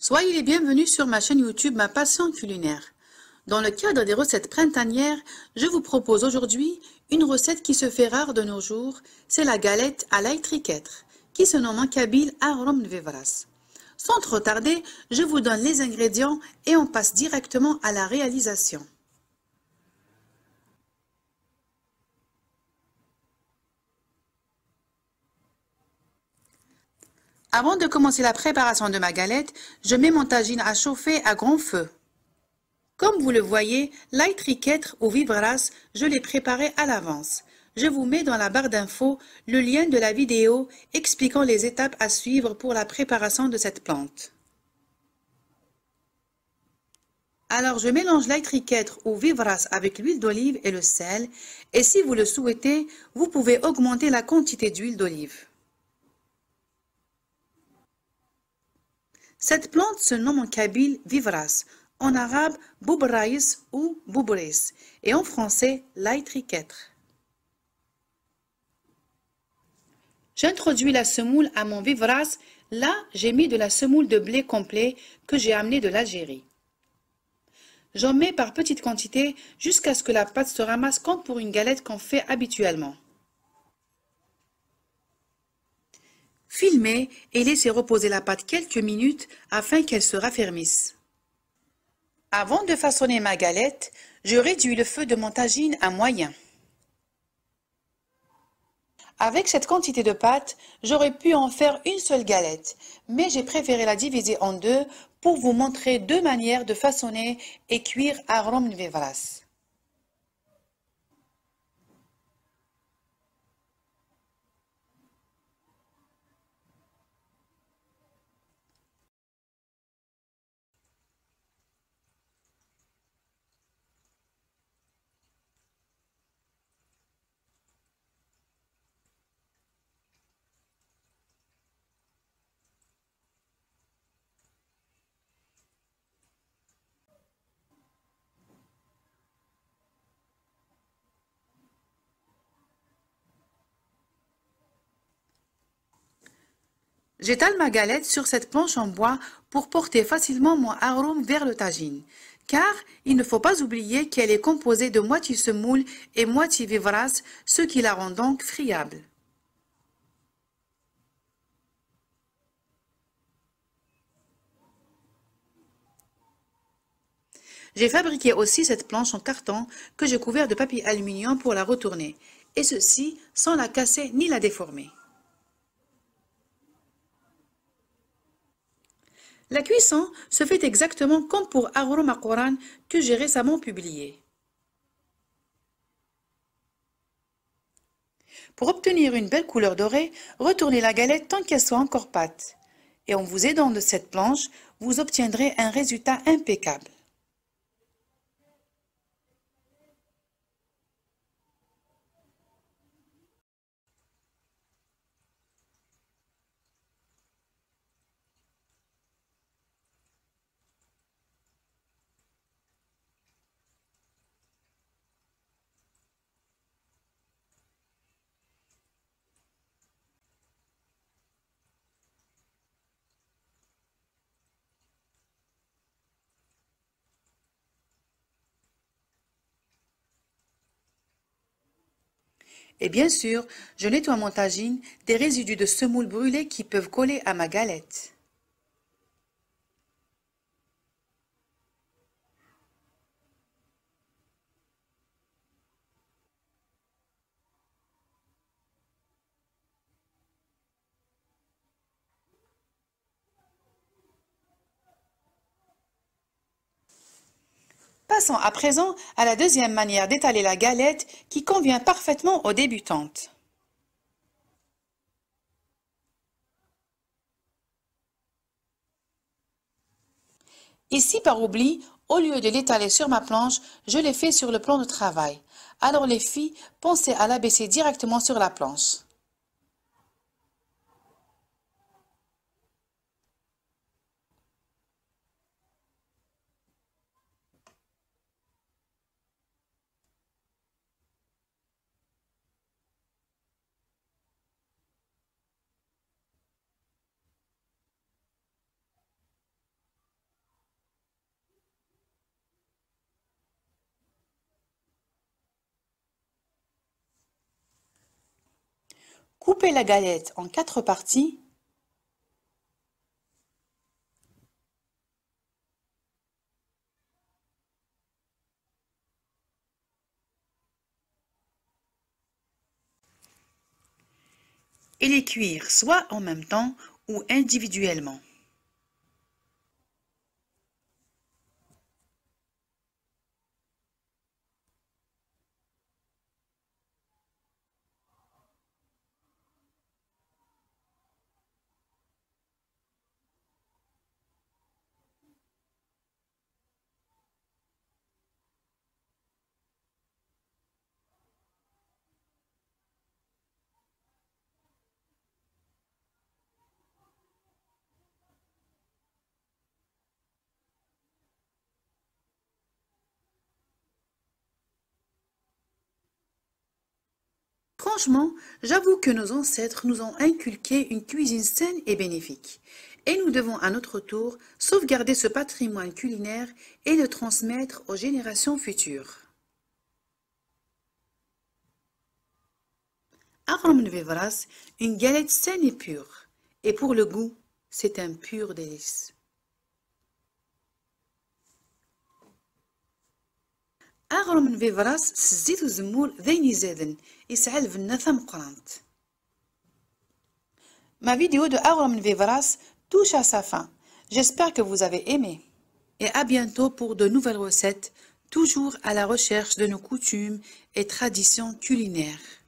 Soyez les bienvenus sur ma chaîne YouTube Ma Passion Culinaire. Dans le cadre des recettes printanières, je vous propose aujourd'hui une recette qui se fait rare de nos jours, c'est la galette à l'ail triquetre, qui se nomme en kabyle Ahrom Vevras. Sans trop tarder, je vous donne les ingrédients et on passe directement à la réalisation. Avant de commencer la préparation de ma galette, je mets mon tagine à chauffer à grand feu. Comme vous le voyez, l'ail triquetre ou vivras, je l'ai préparé à l'avance. Je vous mets dans la barre d'infos le lien de la vidéo expliquant les étapes à suivre pour la préparation de cette plante. Alors je mélange l'ail triquetre ou vivras avec l'huile d'olive et le sel, et si vous le souhaitez, vous pouvez augmenter la quantité d'huile d'olive. Cette plante se nomme en kabyle vivras, en arabe boubraïs ou boubris, et en français l'ail triquetre. J'introduis la semoule à mon vivras. Là, j'ai mis de la semoule de blé complet que j'ai amené de l'Algérie. J'en mets par petites quantités jusqu'à ce que la pâte se ramasse comme pour une galette qu'on fait habituellement. Filmez et laissez reposer la pâte quelques minutes afin qu'elle se raffermisse. Avant de façonner ma galette, je réduis le feu de mon tagine à moyen. Avec cette quantité de pâte, j'aurais pu en faire une seule galette, mais j'ai préféré la diviser en deux pour vous montrer deux manières de façonner et cuire Ahrom Vevras. J'étale ma galette sur cette planche en bois pour porter facilement mon arôme vers le tagine, car il ne faut pas oublier qu'elle est composée de moitié semoule et moitié vivras, ce qui la rend donc friable. J'ai fabriqué aussi cette planche en carton que j'ai couvert de papier aluminium pour la retourner, et ceci sans la casser ni la déformer. La cuisson se fait exactement comme pour Ahrom Quran que j'ai récemment publié. Pour obtenir une belle couleur dorée, retournez la galette tant qu'elle soit encore pâte. Et en vous aidant de cette planche, vous obtiendrez un résultat impeccable. Et bien sûr, je nettoie mon tagine des résidus de semoule brûlée qui peuvent coller à ma galette. Passons à présent à la deuxième manière d'étaler la galette qui convient parfaitement aux débutantes. Ici, par oubli, au lieu de l'étaler sur ma planche, je l'ai fait sur le plan de travail. Alors les filles, pensez à l'abaisser directement sur la planche. Coupez la galette en 4 parties. Et les cuire soit en même temps ou individuellement. Franchement, j'avoue que nos ancêtres nous ont inculqué une cuisine saine et bénéfique. Et nous devons à notre tour sauvegarder ce patrimoine culinaire et le transmettre aux générations futures. Agrom Vevras, une galette saine et pure. Et pour le goût, c'est un pur délice. أغرم من فيفراس الزيت والزمور ذين يزادن يسعى الفناثة مقرانت. Ma vidéo de Agrom Vevras touche à sa fin. J'espère que vous avez aimé. Et à bientôt pour de nouvelles recettes, toujours à la recherche de nos coutumes et traditions culinaires.